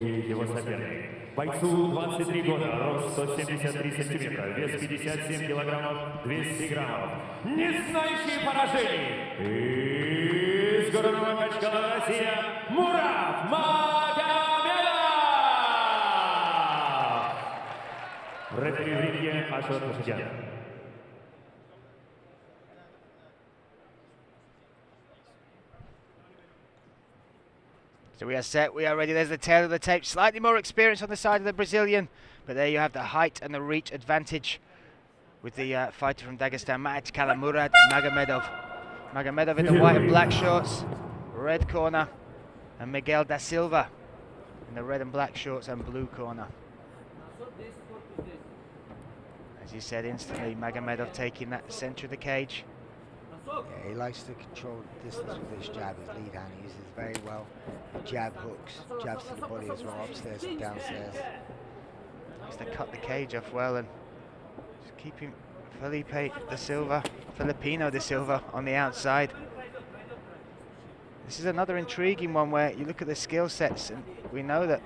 Его соперник. Бойцу 23 года, рост 173 сантиметра, вес 57 килограммов, 200 граммов. Не знающий поражений. Из города Махачкала, Россия, Мурад Магомедов! Рефери в ринге Ашот Лошадян. So we are set, we are ready. There's the tail of the tape. Slightly more experience on the side of the Brazilian, but there you have the height and the reach advantage with the fighter from Dagestan, Ma'atkala Murad Magomedov. Magomedov in the white and black shorts, red corner, and Miguel da Silva in the red and black shorts and blue corner. As you said, instantly Magomedov taking that centre of the cage. Yeah, he likes to control the distance with his jab. His lead hand he uses very well. Jab hooks, jabs to the body as well, upstairs and downstairs. Likes to cut the cage off well and just keeping Filipino da Silva on the outside. This is another intriguing one where you look at the skill sets and we know that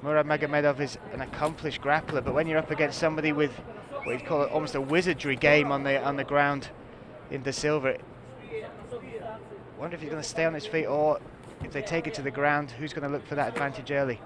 Murad Magomedov is an accomplished grappler, but when you're up against somebody with what you'd call almost a wizardry game on the ground in da Silva, I wonder if he's going to stay on his feet or if they take it to the ground, who's going to look for that advantage early?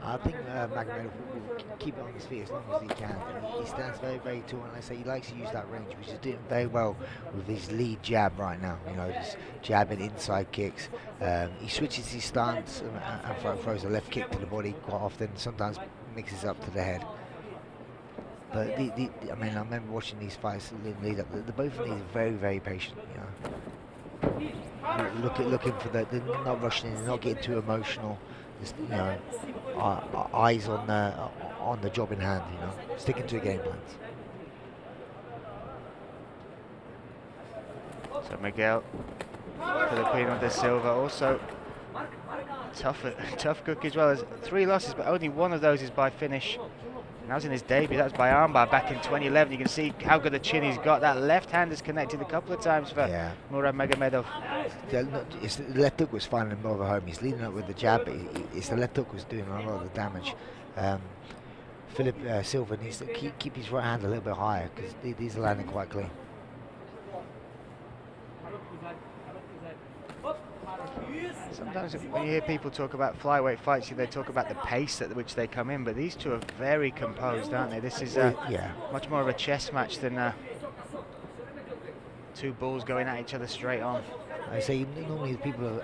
I think Magomedov will keep it on his feet as long as he can. He stands very, very tall, and I say he likes to use that range, which is doing very well with his lead jab right now. You know, just jabbing inside kicks. He switches his stance and throws a left kick to the body quite often. Sometimes mixes up to the head. But I mean, I remember watching these fights in the lead up. The both of these are very, very patient. You know, looking for the not rushing in, not getting too emotional. Just, you know, eyes on the job in hand. You know, sticking to the game plans. So Miguel Filipino da Silva also tough cook as well. There's 3 losses, but only one of those is by finish. And that was in his debut. That was by armbar back in 2011. You can see how good a chin he's got. That left hand is connected a couple of times for Murad Magomedov. The left hook was finding more of a home. He's leading up with the jab, but it's the left hook was doing a lot of the damage. Silva needs to keep his right hand a little bit higher because these are landing quite clean. Sometimes when you hear people talk about flyweight fights, they talk about the pace at which they come in, but these two are very composed, aren't they? This is much more of a chess match than 2 bulls going at each other straight on. I say normally people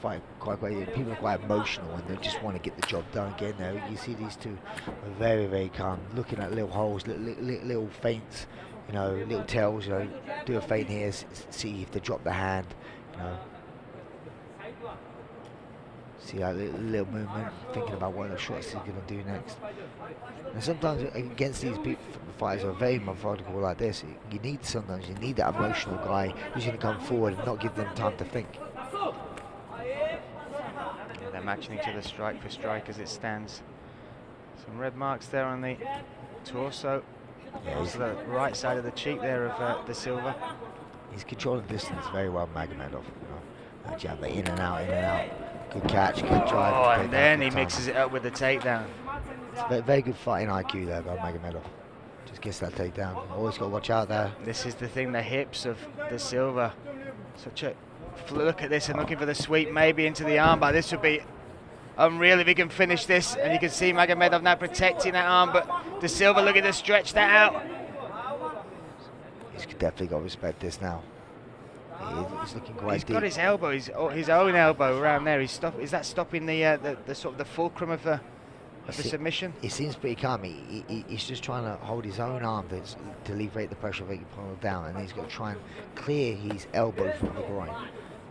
fight quite. People are quite emotional and they just want to get the job done. Get in there. You see these two are very, very calm, looking at little holes, little feints, you know, little tells. You know, do a feint here, see if they drop the hand. You know. See that little movement, thinking about what the shots he's going to do next. And sometimes against these fighters who are very methodical like this, sometimes you need that emotional guy who's going to come forward and not give them time to think. Yeah, they're matching each other strike for strike as it stands. Some red marks there on the torso. Yeah, also the right side of the cheek there of da Silva. He's controlling distance very well, Magomedov. You know, jab in and out, in and out. Good catch, good drive. Oh, and then he mixes it up with the takedown. It's a very good fighting IQ there by Magomedov. Just gets that takedown. Always got to watch out there. This is the thing, the hips of da Silva. Such a look at this and looking for the sweep maybe into the arm, but this would be unreal if he can finish this. And you can see Magomedov now protecting that arm, but da Silva looking to stretch that out. He's definitely got to respect this now. He's looking quite He's deep. got his elbow, his own elbow around there. Is that stopping the sort of the fulcrum of the submission? He seems pretty calm. He's just trying to hold his own arm to alleviate the pressure of it pulling down, and he's got to try and clear his elbow from the groin.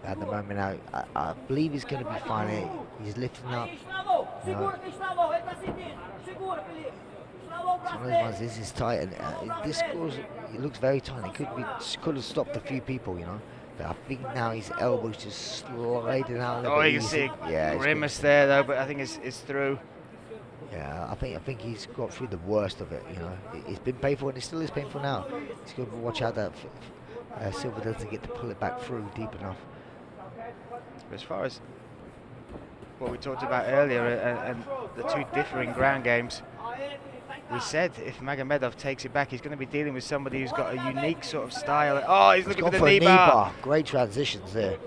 At the moment now, I believe he's going to be fine. He's lifting up. You know. It's one of those ones. This is tight, and this scores. It looks very tight. It could have stopped a few people, you know. But I think now his elbow's just sliding out. Oh, you can see a grimace there, though, but I think it's through. Yeah, I think he's got through the worst of it. You know, it's been painful, and it still is painful now. He's got to watch out that Silva doesn't get to pull it back through deep enough. As far as what we talked about earlier and the two differing ground games. We said if Magomedov takes it back, he's going to be dealing with somebody who's got a unique sort of style. Oh, he's looking for the knee bar. Great transitions there.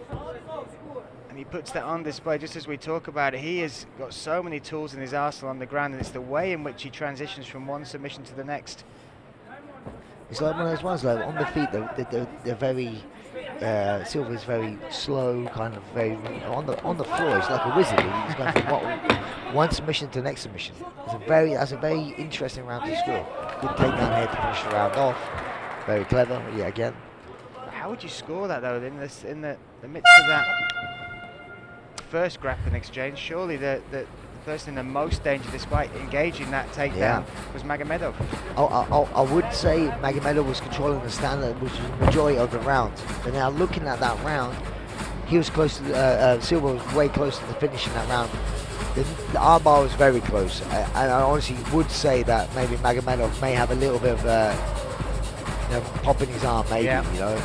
And he puts that on display just as we talk about it. He has got so many tools in his arsenal on the ground, and it's the way in which he transitions from one submission to the next. It's like one of those ones, like on the feet, they're very, Silva's very slow, kind of very, on the floor, it's like a wizard. He's going from one submission to the next submission. That's a very interesting round to score. Good takedown here to finish the round off. Very clever, yeah, again. How would you score that though, in the midst of that first grappling exchange? Surely the person in the most danger, despite engaging that takedown, was Magomedov. I would say Magomedov was controlling the stand, which was the majority of the round. But now looking at that round, he was close to, Silva was way close to the finish in that round. The armbar was very close. And I honestly would say that maybe Magomedov may have a little bit of pop in his arm, maybe, you know,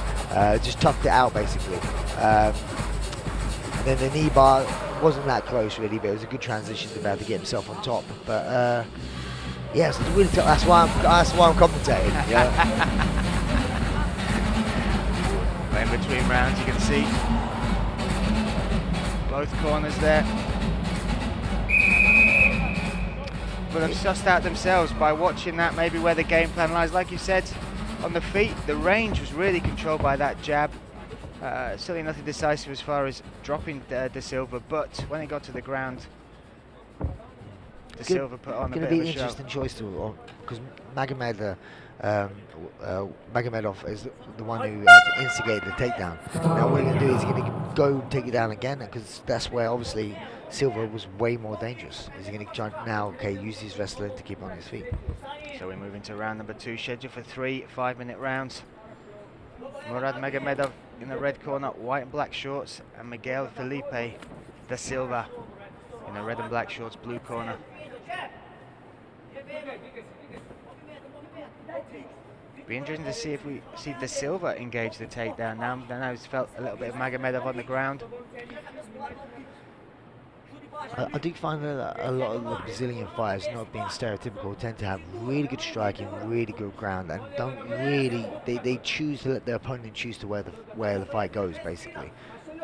just tucked it out basically. And then the knee bar wasn't that close really, but it was a good transition to be able to get himself on top. But yeah, it's really tough. That's why I'm commentating. In between rounds, you can see both corners there. But they've sussed out themselves by watching that, maybe where the game plan lies. Like you said, on the feet, the range was really controlled by that jab. Certainly nothing decisive as far as dropping De Silva, but when it got to the ground, De Silva put on a bit of a show. It's going to be an interesting choice too, because Magomedov is the one who instigated the takedown. Now what he's going to do is he's going to go take it down again, because that's where obviously Silva was way more dangerous. He's going to try now, use his wrestling to keep on his feet. So we're moving to round number 2, scheduled for 3 5-minute rounds. Murad Magomedov in the red corner, white and black shorts, and Miguel Felipe da Silva in the red and black shorts, blue corner. Be interesting to see if we see Da Silva engage the takedown now. Now he's felt a little bit of Magomedov on the ground. I do find that a lot of the Brazilian fighters, not being stereotypical, tend to have really good striking, really good ground, and don't really, they choose to let their opponent choose to where the fight goes, basically.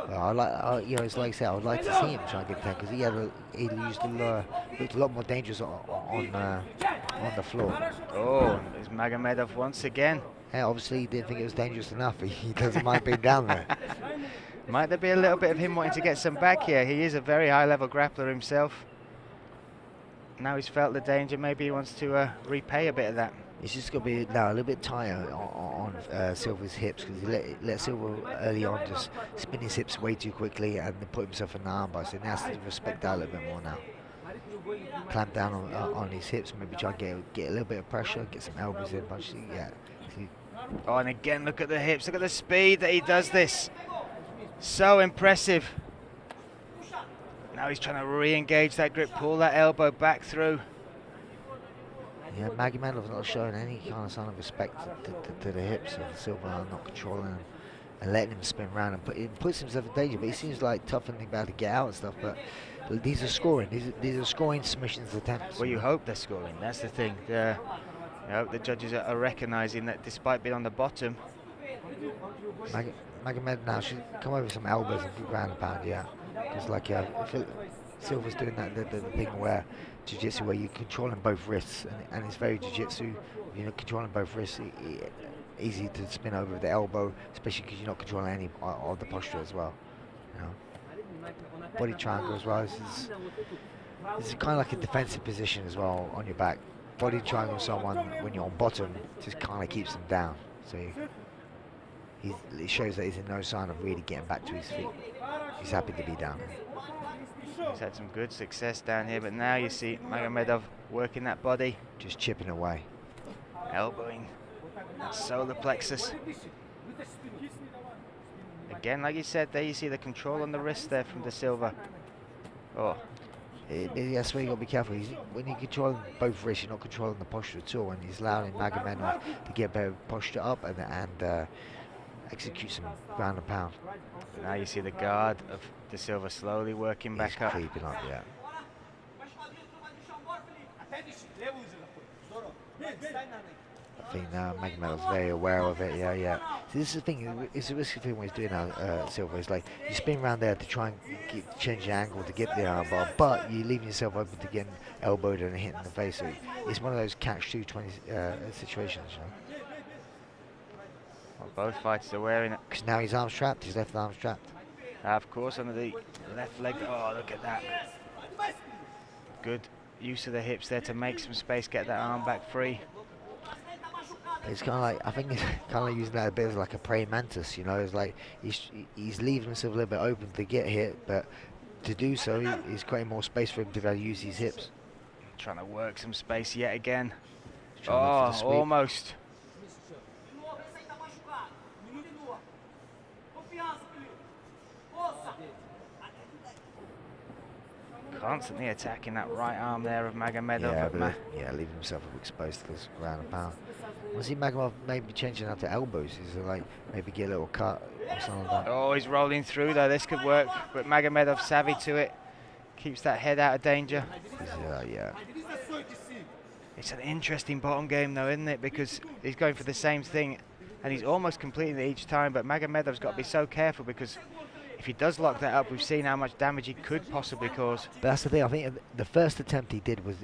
It's like I said, I would like to see him try and get 10, because he used to looked a lot more dangerous on the floor. Oh, there's Magomedov once again. Yeah, obviously he didn't think it was dangerous enough. He doesn't mind being down there. Might there be a little bit of him wanting to get some back here? He is a very high-level grappler himself. Now he's felt the danger, maybe he wants to repay a bit of that. He's just got to be now a little bit tighter on Silva's hips, because he let Silva early on just spin his hips way too quickly and then put himself in the armbar. So he has to respect that a little bit more now. Clamp down on his hips, maybe try and get a little bit of pressure, get some elbows in, punch. Yeah. Oh, and again, look at the hips, look at the speed that he does this. So impressive. Now he's trying to re-engage that grip, pull that elbow back through. Yeah, Magomedov's not showing any kind of sign of respect to the hips of Silva, not controlling him and letting him spin around, and he puts himself in danger. But he seems like tough and about to get out and stuff. But these are scoring. These are scoring submissions attempts. Well, you hope they're scoring. That's the thing. I hope the judges are recognising that despite being on the bottom. Magomedov now should come over with some elbows and good ground and pound, yeah. Because like Silva's doing that the thing where jiu-jitsu where you're controlling both wrists, and it's very jiu-jitsu. You're controlling both wrists, easy to spin over with the elbow, especially because you're not controlling any of the posture as well. You know, body triangle as well. This is kind of like a defensive position as well on your back. Body triangle someone when you're on bottom just kind of keeps them down. So it shows that he's in no sign of really getting back to his feet. He's happy to be down there. He's had some good success down here, but now you see Magomedov working that body. Just chipping away. Elbowing that solar plexus. Again, like you said, there you see the control on the wrist there from Da Silva. Oh. That's where you got to be careful. When you're controlling both wrists, you're not controlling the posture at all, and he's allowing Magomedov to get better posture up and execute some ground and pound. Now you see the guard of De Silva slowly working He's back up. creeping up, yeah. I think now Magomedov's very aware of it, yeah. See, this is the thing, it's a risky thing what he's doing now, Silva. It's like, you spin around there to try and change the angle to get the armbar, but you're leaving yourself open to getting elbowed and hit in the face. So it's one of those catch-22 situations, you know. Well, both fighters are wearing it. Because now his arm's trapped, his left arm's trapped. Of course, under the left leg. Oh, look at that. Good use of the hips there to make some space, get that arm back free. It's kind of like, I think he's kind of like using that a bit as like a praying mantis, you know. It's like he's leaving himself a little bit open to get hit, but to do so, he's creating more space for him to be able to use his hips. Trying to work some space yet again. Oh, almost. Constantly attacking that right arm there of Magomedov. Yeah, leaving himself exposed to this ground and pound. I see Magomedov maybe changing out to elbows. Is like maybe get a little cut or something like that. Oh, he's rolling through though. This could work, but Magomedov savvy to it. Keeps that head out of danger. Yeah. It's an interesting bottom game though, isn't it? Because he's going for the same thing and he's almost completing it each time, but Magomedov's got to be so careful because if he does lock that up, we've seen how much damage he could possibly cause. But that's the thing. I think the first attempt he did was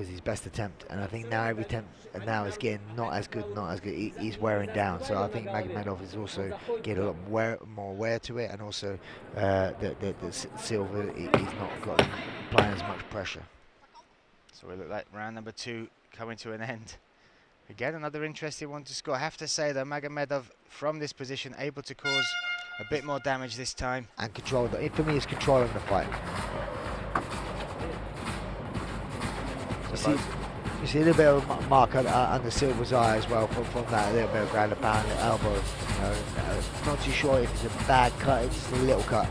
his best attempt, and I think now every attempt now is getting not as good. He's wearing down. So I think Magomedov is also getting a lot more aware to it, and also the Silva he's not applying as much pressure. So we look like round number 2 coming to an end. Again, another interesting one to score. I have to say though, Magomedov from this position able to cause a bit more damage this time. And control. For me, it's controlling the fight. You see a little bit of mark under Silva's eye as well from that little bit of ground and pound elbow. You know, not too sure if it's a bad cut, it's just a little cut.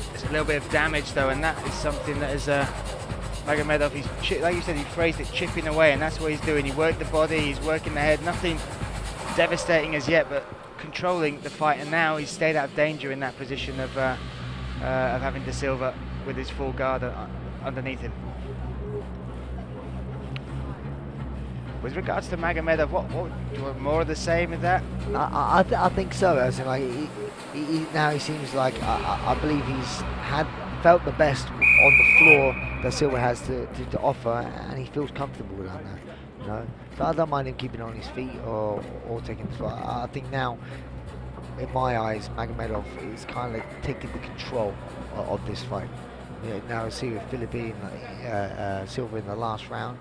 There's a little bit of damage though, and that is something that is Magomedov, like you said, he phrased it chipping away, and that's what he's doing. He worked the body, he's working the head, nothing devastating as yet, but controlling the fight, and now he's stayed out of danger in that position of having De Silva with his full guard underneath him. With regards to Magomedov, what do you want more of the same with that? I think so. As in, like now he seems like I believe he's felt the best on the floor that Silva has to offer, and he feels comfortable with that. You know, so I don't mind him keeping on his feet or taking the fight. I think now, in my eyes, Magomedov is kind of like taking the control of this fight. Yeah, now I see with Filipe Silva in the last round,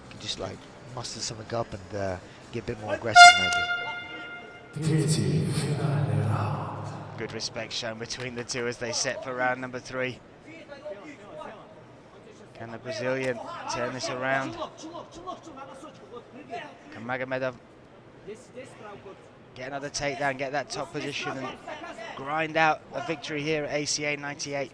can just like muster something up and get a bit more aggressive maybe. Good respect shown between the two as they set for round number 3. Can the Brazilian turn this around? Can Magomedov get another takedown, get that top position and grind out a victory here at ACA 98?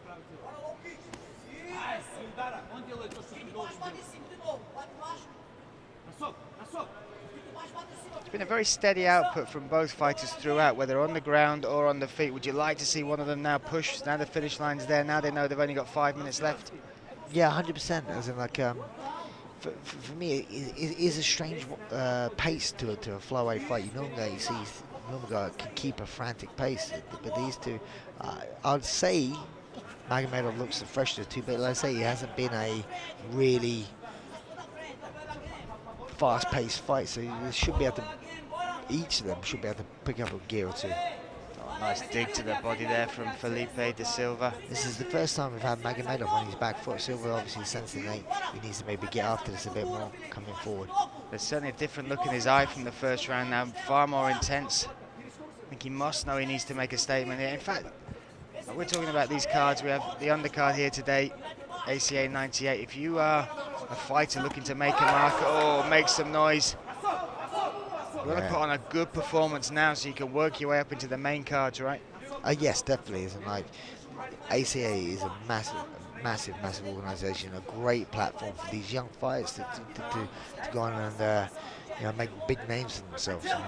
It's been a very steady output from both fighters throughout, whether on the ground or on the feet. Would you like to see one of them now push? Now the finish line's there, now they know they've only got 5 minutes left. Yeah, 100%. As in, like, for me, it is a strange pace to a flyweight fight. You normally see normal guy can keep a frantic pace, but these two, I'd say Magomedov looks the fresher too. But like I say, he hasn't been a really fast-paced fight, so you should be able to. Each of them should be able to pick up a gear or two. Nice dig to the body there from Filipe De Silva. This is the first time we've had Magomedov on his back foot. Silva obviously sensing that he needs to maybe get after this a bit more coming forward. There's certainly a different look in his eye from the first round now, far more intense. I think he must know he needs to make a statement here. In fact, we're talking about these cards. We have the undercard here today, ACA 98. If you are a fighter looking to make a mark, make some noise. You want to put on a good performance now so you can work your way up into the main cards, right? Yes, definitely. Isn't like ACA is a massive organisation, a great platform for these young fighters to go on and make big names for themselves. You know?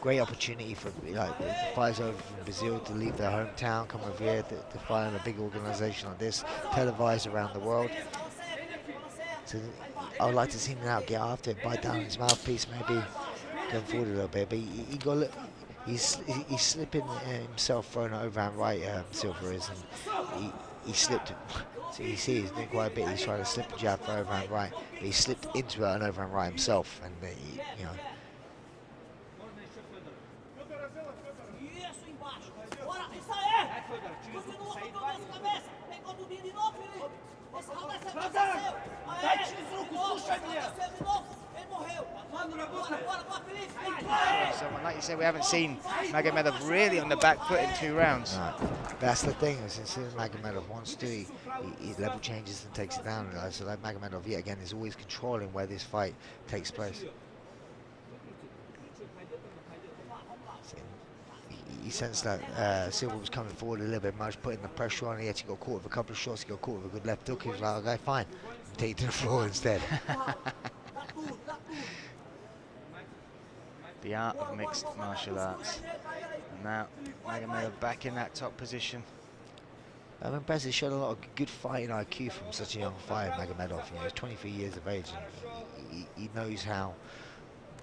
great opportunity for like the fighters over from Brazil to leave their hometown, come over here to fight in a big organisation like this, televised around the world. So I would like to see him now get after it, bite down his mouthpiece, maybe going forward a little bit. But he got he's slipping himself, throwing an overhand right. Silva is, and he slipped. So you see he's doing quite a bit. He's trying to slip a jab for overhand right, but he slipped into an overhand right himself, and you know. Someone, like you said, we haven't seen Magomedov really on the back foot in 2 rounds. No, that's the thing. As soon as Magomedov wants to, he level changes and takes it down. So like Magomedov, yet again, is always controlling where this fight takes place. So he sensed that Silva was coming forward a little bit much, putting the pressure on. He actually got caught with a couple of shots. He got caught with a good left hook. He was like, okay, fine, take it to the floor instead. The art of mixed martial arts. And now Magomedov back in that top position. I'm impressed. He showed a lot of good fighting IQ from such a young fighter, Magomedov. You know, he's 23 years of age, and he knows how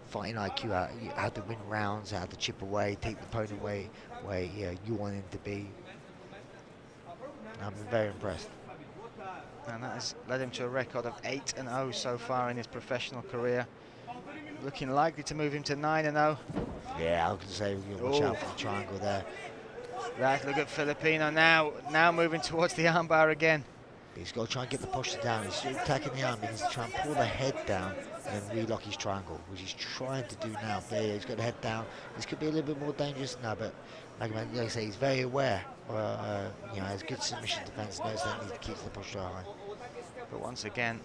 fighting IQ, how to win rounds, how to chip away, take the opponent away where you want him to be. I'm very impressed. And that has led him to a record of 8-0 so far in his professional career. Looking likely to move him to 9-0. Yeah, I was going to say, watch out for the triangle there. Right, look at Filipenyo now moving towards the armbar again. He's got to try and get the posture down. He's attacking the arm. He needs to try and pull the head down and then relock his triangle, which he's trying to do now. There, he's got the head down. This could be a little bit more dangerous now, but like I say, he's very aware. You know, has good submission defense, knows that he keeps the posture high. But once again,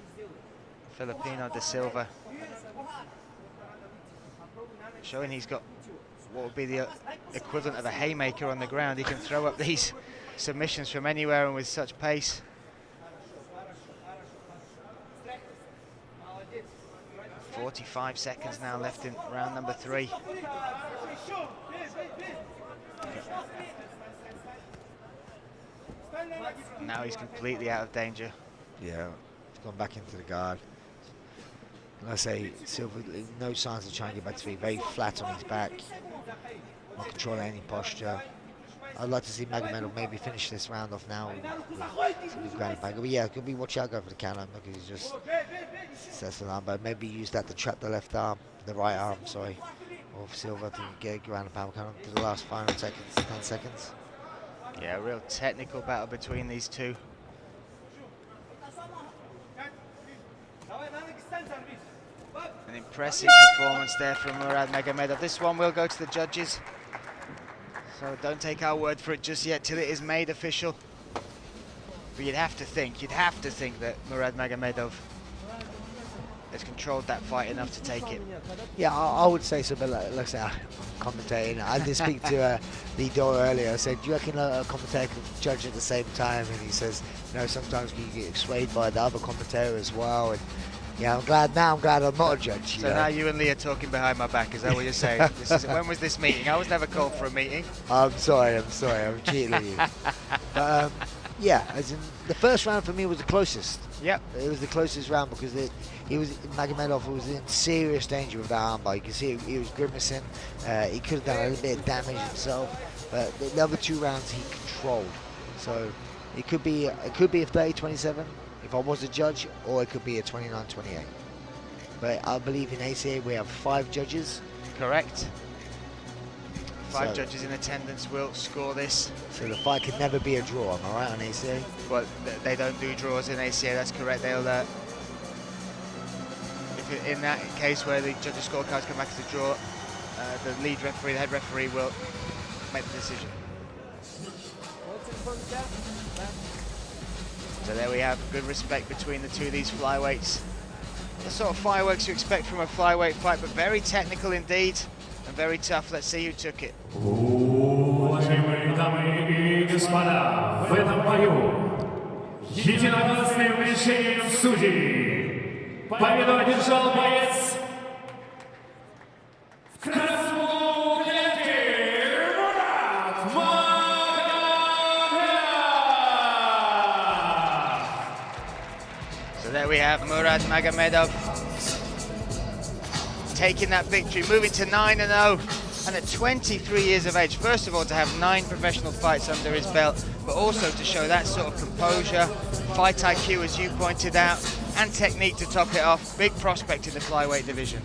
Filipenyo da Silva showing he's got what would be the equivalent of a haymaker on the ground. He can throw up these submissions from anywhere and with such pace. "45 seconds now left in round number 3. Now he's completely out of danger. Yeah, he's gone back into the guard. Like I say, Silva, no signs of trying to get back to feet. Very flat on his back. Not controlling any posture. I'd like to see Magomedov maybe finish this round off now with ground back. But yeah, could be watch out, go for the counter because he just sets the arm. But maybe use that to trap the left arm, the right arm, sorry, of Silva to get ground and pound counter to the last final seconds, 10 seconds. Yeah, a real technical battle between these two. An impressive performance there from Murad Magomedov. This one will go to the judges, so don't take our word for it just yet till it is made official. But you'd have to think that Murad Magomedov has controlled that fight enough to take it. Yeah, I would say so, but like I say, I'm commentating. I did speak to Lee Dora earlier. I said, do you reckon a commentator can judge at the same time? And he says, you know, sometimes you get swayed by the other commentator as well. And yeah, I'm glad I'm not a judge. So now you and Lee are talking behind my back, is that what you're saying? When was this meeting? I was never called for a meeting. I'm sorry, I'm cheating at you. But yeah, as in, the first round for me was the closest. Yep. It was the closest round because Magomedov was in serious danger with that armbar. You can see he was grimacing. He could have done a little bit of damage himself, but the other 2 rounds he controlled. So it could be a 30-27 if I was a judge, or it could be a 29-28. But I believe in ACA we have 5 judges. Correct. 5 judges in attendance will score this. So the fight could never be a draw, am I right, on ACA? Well, they don't do draws in ACA, that's correct. They'll, in that case where the judges' scorecards come back as a draw, the lead referee, the head referee, will make the decision. So there we have good respect between the two of these flyweights. The sort of fireworks you expect from a flyweight fight, but very technical indeed and very tough. Let's see who took it. Уважаемые дамы и господа, в этом бою единогласным решением судей победу одержал боец в красном углу So there we have Murad Magomedov taking that victory, moving to 9-0, and at 23 years of age, first of all to have 9 professional fights under his belt, but also to show that sort of composure, fight IQ as you pointed out, and technique to top it off. Big prospect in the flyweight division.